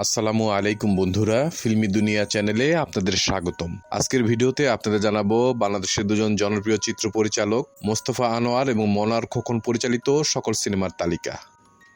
আসসালামু আলাইকুম বন্ধুরা, ফিল্মি দুনিয়া চ্যানেলে আপনাদের স্বাগতম। আজকের ভিডিওতে আপনাদের জানাবো বাংলাদেশের দুজন জনপ্রিয় চিত্র পরিচালক মোস্তফা আনোয়ার এবং মনার খোকন পরিচালিত সকল সিনেমার তালিকা।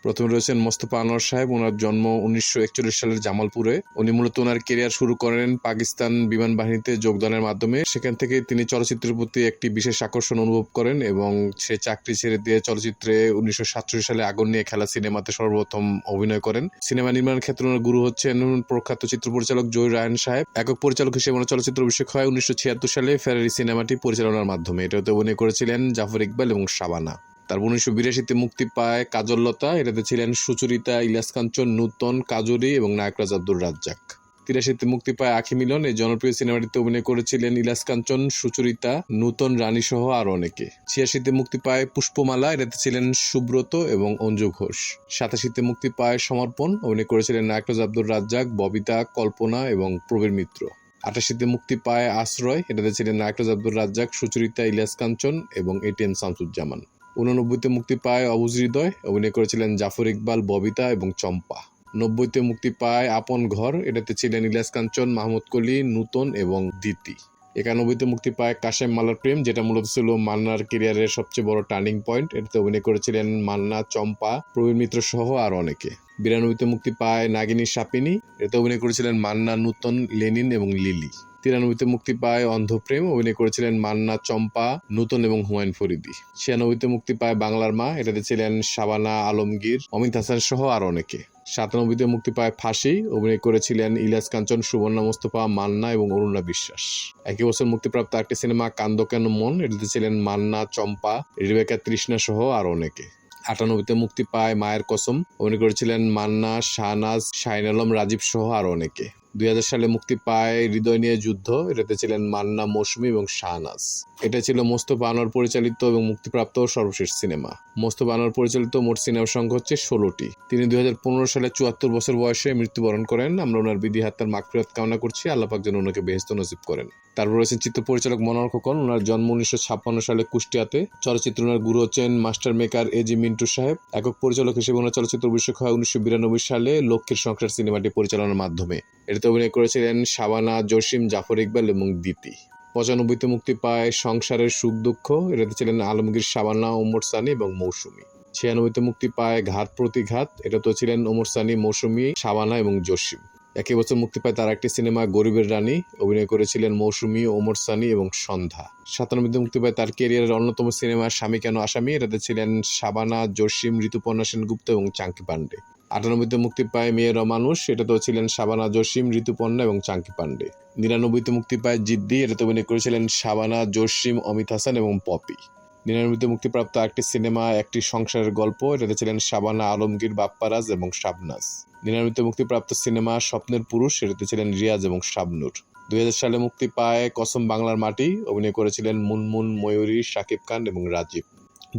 প্রথমে রয়েছেন মোস্তফা আনোয়ার সাহেব। ওনার জন্ম 1941 সালের জামালপুরে। উনি মূলত ওনার কেরিয়ার শুরু করেন পাকিস্তান বিমান বাহিনীতে যোগদানের মাধ্যমে। সেখান থেকে তিনি চলচ্চিত্রের প্রতি একটি বিশেষ আকর্ষণ অনুভব করেন এবং সে চাকরি ছেড়ে দিয়ে চলচ্চিত্রে 1967 সালে আগুন নিয়ে খেলা সিনেমাতে সর্বপ্রথম অভিনয় করেন। সিনেমা নির্মাণের ক্ষেত্রে ওনার গুরু হচ্ছেন প্রখ্যাত চিত্র পরিচালক জহির রায়হান সাহেব। একক পরিচালক হিসেবে ওনার চলচ্চিত্র অভিষেক হয় 1976 সালে ফেরারি সিনেমাটি পরিচালনার মাধ্যমে। এটাতে অভিনয় করেছিলেন জাফর ইকবাল এবং শাবানা। তারপর 1982 মুক্তি পায় কাজললতা। এটাতে ছিলেন সুচরিতা, ইলিয়াস কাঞ্চন, নূতন, কাজরি এবং নায়করাজ আব্দুর রাজ্জাক। 83 মুক্তি পায় আঁখি মিলন। এই জনপ্রিয় সিনেমাটিতে অভিনয় করেছিলেন ইলিয়াস কাঞ্চন, সুচরিতা, নূতন, রানী সহ আরো অনেকে। 86 মুক্তি পায় পুষ্পমালা। এটাতে ছিলেন সুব্রত এবং অঞ্জু ঘোষ। 87 মুক্তি পায় সমর্পণ। অভিনয় করেছিলেন নায়করাজ আব্দুর রাজ্জাক, ববিতা, কল্পনা এবং প্রবীর মিত্র। 88 মুক্তি পায় আশ্রয়। এটাতে ছিলেন নায়করাজ আব্দুর রাজ্জাক, সুচরিতা, ইলিয়াস কাঞ্চন এবং এটিএম শামসুজ্জামান। 89 মুক্তি পায় অবুজ হৃদয়। অভিনয় করেছিলেন জাফর ইকবাল, ববিতা এবং চম্পা। 90 মুক্তি পায় আপন ঘর। এটাতে ছিলেন ইলিয়াস কাঞ্চন, মাহমুদ কলি, নূতন এবং দিতি। 91 মুক্তি পায় কাশেম মালার প্রেম, যেটা মূলত ছিল মান্নার ক্যারিয়ারের সবচেয়ে বড় টার্নিং পয়েন্ট। এটাতে অভিনয় করেছিলেন মান্না, চম্পা, প্রবীর মিত্র সহ আর অনেকে। 92 মুক্তি পায় নাগিনী সাপিনী। এটাতে অভিনয় করেছিলেন মান্না, নূতন, লেনিন এবং লিলি। 93 মুক্তি পায় অন্ধপ্রেম। অভিনয় করেছিলেন মান্না, চম্পা, নূতন এবং হুমায়ুন ফরিদি। 96 মুক্তি পায় বাংলার মা। এটাতে ছিলেন শাবানা, আলমগীর, অমিত হাসান সহ আর অনেকে। 97 মুক্তি পায় ফাঁসি। অভিনয় করেছিলেন ইলিয়াস কাঞ্চন, সুবর্ণা মুস্তফা, মান্না এবং অরুণা বিশ্বাস। একই বছর মুক্তিপ্রাপ্ত একটি সিনেমা কান্দ কেন মন। এটাতে ছিলেন মান্না, চম্পা, রেবেকা, তৃষ্ণা সহ আর অনেকে। 98 মুক্তি পায় মায়ের কসম। অভিনয় করেছিলেন মান্না, শাহনাজ, শাহিন আলম, রাজীব সহ আর অনেকে। 2000 সালে মুক্তি পায় হৃদয় নিয়ে যুদ্ধ। এটাতে ছিলেন মান্না, মৌসুমী এবং শাহনাজ। এটা ছিল মোস্তফা আনোয়ার পরিচালিত এবং মুক্তিপ্রাপ্ত সর্বশেষ সিনেমা। মোস্তফা আনোয়ার পরিচালিত মোট সিনেমার সংখ্যা হচ্ছে 16টি। তিনি 2015 সালে 74 বছর বয়সে মৃত্যুবরণ করেন। আমরা ওনার বিধি হাত্তার মাগফিরাত কামনা করছি। আল্লাহ পাক যেন ওনাকে বেহেশত নসিব করেন। তারপর রয়েছেন চিত্র পরিচালক মনোহর খোকন। ওনার জন্ম 1956 সালে কুষ্টিয়াতে। চলচ্চিত্র ওনার গুরু হচ্ছেন মাস্টার মেকার এজি মিন্টু সাহেব। একক পরিচালক হিসেবে ওনার চলচ্চিত্র অভিষেক হয় 1992 সালে লক্ষ্মীর সংসার সিনেমাটি পরিচালনার মাধ্যমে। এটাতে অভিনয় করেছিলেন শাবানা, জসিম, জাফর ইকবাল এবং দিতি। 95 মুক্তি পায় সংসারের সুখ দুঃখ। এটাতে ছিলেন আলমগীর, শাবানা, ওমর সানি এবং মৌসুমী। 96 মুক্তি পায় ঘাত প্রতিঘাত। এটাতে ছিলেন ওমর সানি, মৌসুমী, শাবানা এবং জসিম। একই বছর মুক্তি পায় তার একটি সিনেমা গরিবের রানী। অভিনয় করেছিলেন মৌসুমী, ওমর সানি এবং সন্ধ্যা। 97 মুক্তি পায় তার ক্যারিয়ারের অন্যতম সিনেমা স্বামী কেন আসামি। এটাতে ছিলেন শাবানা, জসিম, ঋতুপর্ণা সেনগুপ্ত এবং চাঙ্কি পান্ডে। 98 মুক্তি পায় মেয়েরা মানুষ। এটাতেও ছিলেন শাবানা, জসিম, ঋতুপর্ণা এবং চাঙ্কি পান্ডে। 99 মুক্তি পায় জিদ্দি। এটাতে অভিনয় করেছিলেন শাবানা, জসিম, অমিত হাসান এবং পপি। 99 মুক্তিপ্রাপ্ত একটি সিনেমা একটি সংসারের গল্প। এটাতে ছিলেন শাবানা, আলমগীর, বাপ্পারাজ এবং শাবনাজ। 99 মুক্তিপ্রাপ্ত সিনেমা স্বপ্নের পুরুষ। এটাতে ছিলেন রিয়াজ এবং শাবনুর। 2000 সালে মুক্তি পায় কসম বাংলার মাটি। অভিনয় করেছিলেন মুনমুন, ময়ূরী, শাকিব খান এবং রাজীব।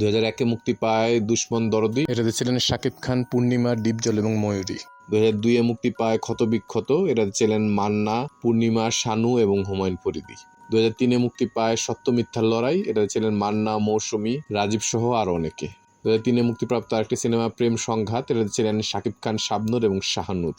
2001 মুক্তি পায় দুশ্মন দরদি। এটাতে ছিলেন শাকিব খান, পূর্ণিমা, ডিপজল এবং ময়ূরী। 2002 মুক্তি পায় ক্ষতবিক্ষত। এটাতে ছিলেন মান্না, পূর্ণিমা, শানু এবং হুমায়ুন ফরিদি। 2003 মুক্তি পায় সত্য মিথ্যার লড়াই। এটাতে ছিলেন মান্না, মৌসুমী, রাজীব সহ আর অনেকে। 2003 মুক্তিপ্রাপ্ত একটি সিনেমা প্রেম সংঘাত। এটাতে ছিলেন শাকিব খান, শাবনুর এবং শাহানুর।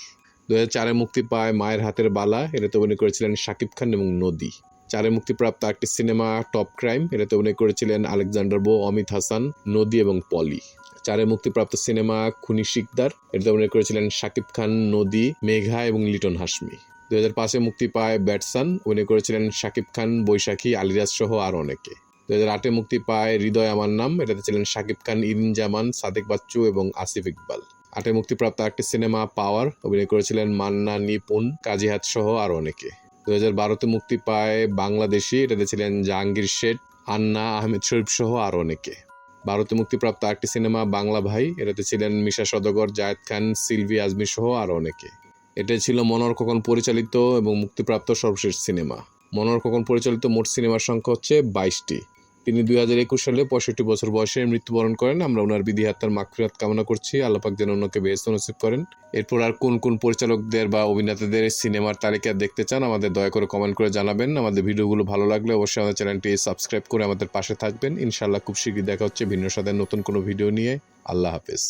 2004 মুক্তি পায় মায়ের হাতের বালা। এটাতে অভিনয় করেছিলেন শাকিব খান এবং নদী। 4 মুক্তিপ্রাপ্ত একটি সিনেমা টপ ক্রাইম। এটাতে অভিনয় করেছিলেন আলেকজান্ডার বো, অমিত হাসান, নদী এবং পলি। 4 মুক্তিপ্রাপ্ত সিনেমা খুনি শিকদার। এটাতে অভিনয় করেছিলেন শাকিব খান, নদী, মেঘা এবং লিটন হাসমি। 2005 মুক্তি পায় ব্যাটসান। অভিনয় করেছিলেন শাকিব খান, বৈশাখী, আলিরাজ সহ আর অনেকে। 2008 মুক্তি পায় হৃদয় আমার নাম। এটাতে ছিলেন শাকিব খান, ইরিন জামান, সাদেক বাচ্চু এবং আসিফ ইকবাল। 8 মুক্তিপ্রাপ্ত একটি সিনেমা পাওয়ার। অভিনয় করেছিলেন মান্না, নিপুণ, কাজী হাত সহ আর অনেকে। 2012 মুক্তি পায় বাংলাদেশি। এটাতে ছিলেন জাহাঙ্গীর শেঠ, আন্না, আহমেদ শরীফ সহ আর অনেকে। 12 মুক্তিপ্রাপ্ত একটি সিনেমা বাংলা ভাই। এটাতে ছিলেন মিশা সওদাগর, জায়েদ খান, সিলভি আজমি সহ আর অনেকে। এটাই ছিল মনোহর খোকন পরিচালিত এবং মুক্তিপ্রাপ্ত সর্বশেষ সিনেমা। মনোহর খোকন পরিচালিত মোট সিনেমার সংখ্যা হচ্ছে 22টি। তিনি 2021 সালে 65 বছর বয়সে মৃত্যুবরণ করেন। আমরা ওনার বিধি হাত্তার মাগফিরাত কামনা করছি। আল্লাহ পাক যেন ওনাকে বেহেশত নসিব করেন। এরপর আর কোন কোন পরিচালকদের বা অভিনেতাদের সিনেমার তালিকা দেখতে চান আমাদের দয়া করে কমেন্ট করে জানাবেন। আমাদের ভিডিওগুলো ভালো লাগলে অবশ্যই আমাদের চ্যানেলটি সাবস্ক্রাইব করে আমাদের পাশে থাকবেন। ইনশাআল্লাহ খুব শীঘ্রই দেখা হচ্ছে ভিন্ন সাথে নতুন কোনো ভিডিও নিয়ে। আল্লাহ হাফেজ।